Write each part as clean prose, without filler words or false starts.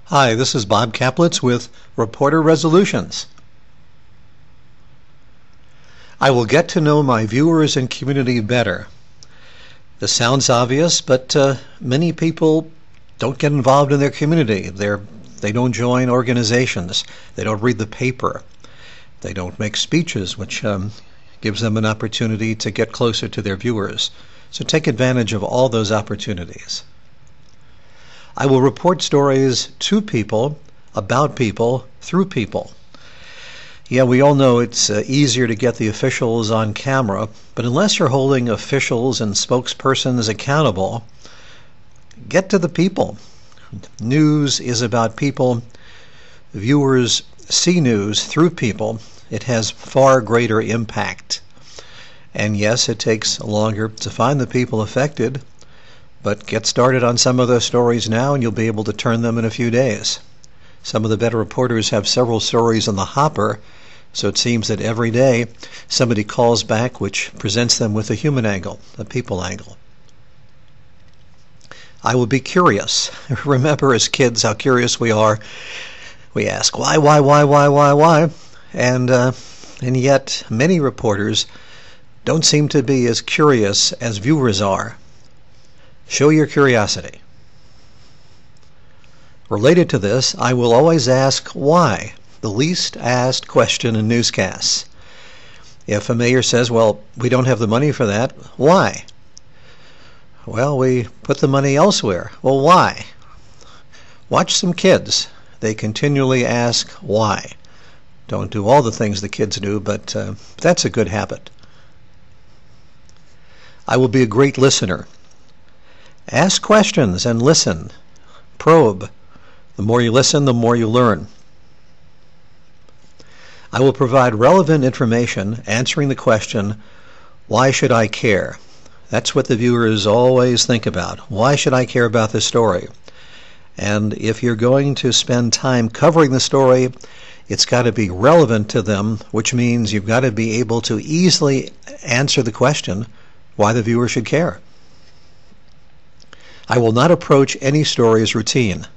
Hi, this is Bob Kaplitz with Reporter Resolutions. I will get to know my viewers and community better. This sounds obvious, but many people don't get involved in their community. They don't join organizations. They don't read the paper. They don't make speeches, which gives them an opportunity to get closer to their viewers. So take advantage of all those opportunities. I will report stories to people, about people, through people. Yeah, we all know it's easier to get the officials on camera, but unless you're holding officials and spokespersons accountable, get to the people. News is about people. Viewers see news through people. It has far greater impact. And yes, it takes longer to find the people affected, but get started on some of those stories now and you'll be able to turn them in a few days. Some of the better reporters have several stories in the hopper, so it seems that every day somebody calls back which presents them with a human angle, a people angle. I will be curious. Remember as kids how curious we are. We ask, why? And yet many reporters don't seem to be as curious as viewers are. Show your curiosity. Related to this, I will always ask why, the least asked question in newscasts. If a mayor says, well, we don't have the money for that, why? Well, we put the money elsewhere. Well, why? Watch some kids. They continually ask why. Don't do all the things the kids do, but that's a good habit. I will be a great listener. Ask questions and listen. Probe. The more you listen, the more you learn. I will provide relevant information answering the question, why should I care? That's what the viewers always think about. Why should I care about this story? And if you're going to spend time covering the story, it's got to be relevant to them, which means you've got to be able to easily answer the question why the viewer should care. I will not approach any story as routine.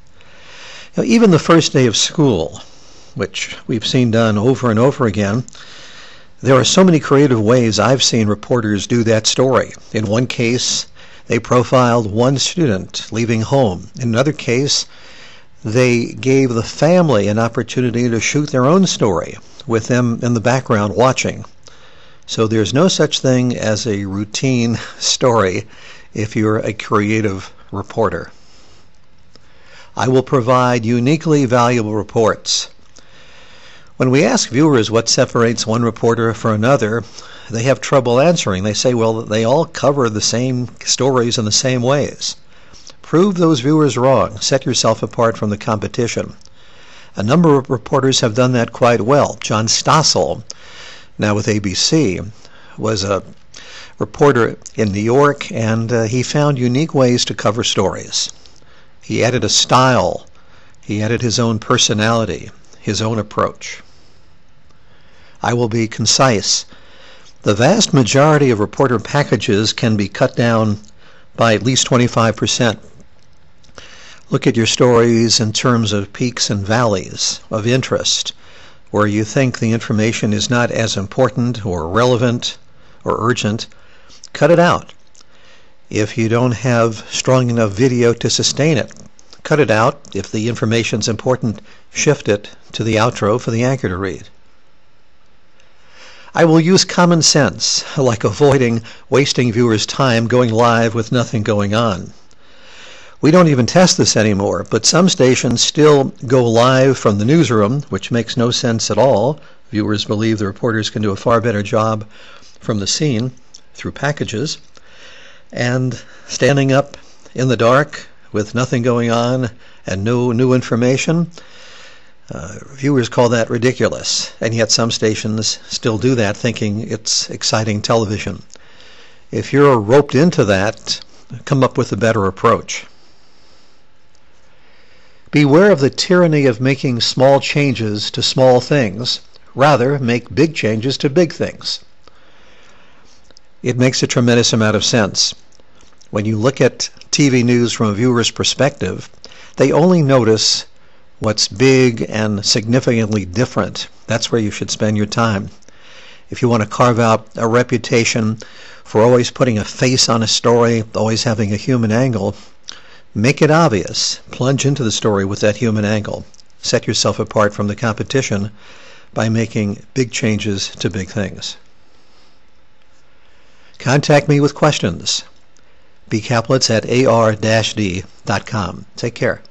Even the first day of school, which we've seen done over and over again, there are so many creative ways I've seen reporters do that story. In one case, they profiled one student leaving home. In another case, they gave the family an opportunity to shoot their own story with them in the background watching. So there's no such thing as a routine story if you're a creative reporter. I will provide uniquely valuable reports. When we ask viewers what separates one reporter from another, they have trouble answering. They say, well, they all cover the same stories in the same ways. Prove those viewers wrong. Set yourself apart from the competition. A number of reporters have done that quite well. John Stossel, now with ABC, was a reporter in New York, and he found unique ways to cover stories. He added a style. He added his own personality, his own approach. I will be concise. The vast majority of reporter packages can be cut down by at least 25%. Look at your stories in terms of peaks and valleys of interest, where you think the information is not as important or relevant or urgent. Cut it out. If you don't have strong enough video to sustain it, cut it out. If the information's important, shift it to the outro for the anchor to read. I will use common sense, like avoiding wasting viewers' time going live with nothing going on. We don't even test this anymore, but some stations still go live from the newsroom, which makes no sense at all. Viewers believe the reporters can do a far better job from the scene through packages. And standing up in the dark with nothing going on and no new information, viewers call that ridiculous. And yet some stations still do that, thinking it's exciting television. If you're roped into that, come up with a better approach. Beware of the tyranny of making small changes to small things. Rather, make big changes to big things. It makes a tremendous amount of sense. When you look at TV news from a viewer's perspective, they only notice what's big and significantly different. That's where you should spend your time. If you want to carve out a reputation for always putting a face on a story, always having a human angle, make it obvious. Plunge into the story with that human angle. Set yourself apart from the competition by making big changes to big things. Contact me with questions. bkaplitz@ar-d.com. Take care.